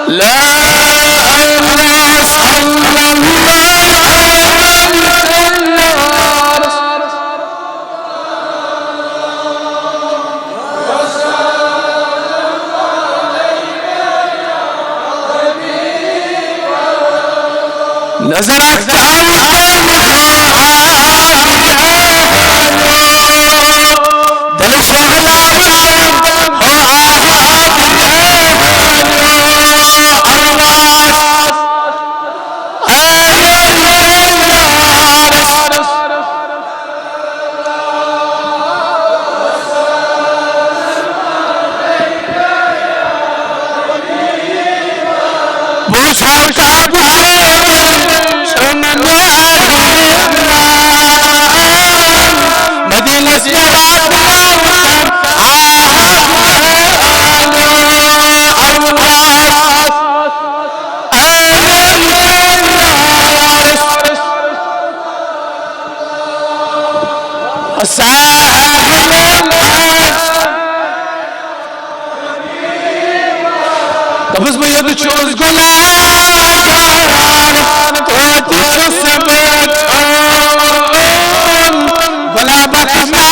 لا إله صلى الله نزلت بس بيد تشوز قلان توتي شسبت ولا بكما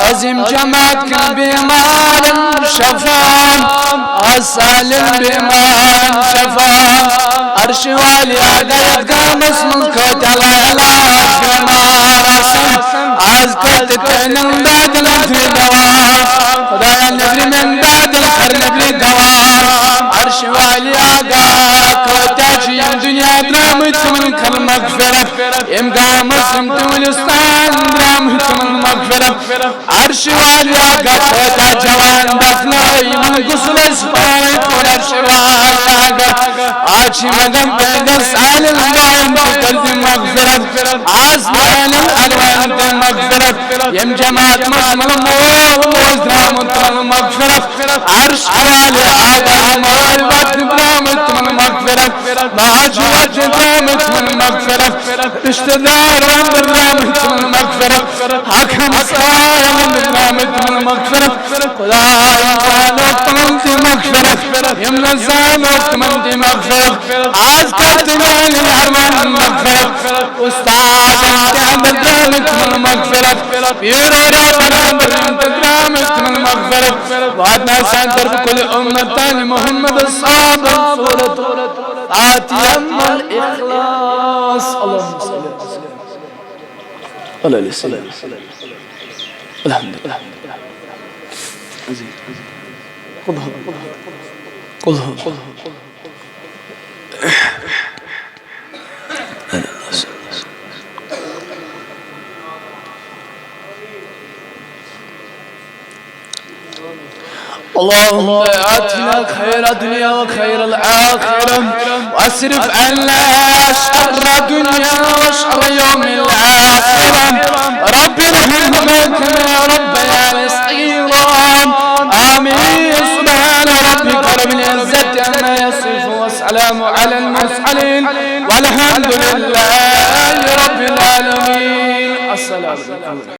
عظيم جماد كل بيمان شفان السالم بيمان شفان عرش والي عقيد قامس من كوت العلاج بيمان عز كوت التنم بعد الانفي دوام خدايا النبري من بعد الخر نبري دوام عرش والي عقيد كوتاجي الدنيا درامت من كل مغفرة يم قامس من تولستان درامت من مغفرة عرش والي عقيد كوتا جوان دفناي من قصر اسفاي عرش والي عقيد عاشي مدن تدرس على الوان بقلب مغفرة عزمان الألوان مغفرة يم جماعة مسلم وزرامت من مغفرة عرش والي عقيد موالبات برامت من مغفرة معاج وجه درامت من مغفرة اشتدار برامت من مغفرة حكم صايم برامت من مغفرة خداي قالوا مغفرة يمنى الزامك من دي مغفرة عزكتنا للعرمان مغفرة أستاذ انت عند درامك من مغفرة بيرورا برامبر انت درامك من مغفرة وعدنا سانتر بكل أمة تاني محمد الصابر سورة يم الإخلاص. اللهم صل على السلام. الحمد لله. قلها اللهم آتنا خير الدنيا وخير الآخرة وأصرف عنا شر الدنيا وشر يوم الآخرة رب ارحمنا يا رب يا صغيرا آمين. سبحان ربك رب العزة عما يصفون والسلام على المرسلين والحمد لله رب العالمين. السلام عليكم.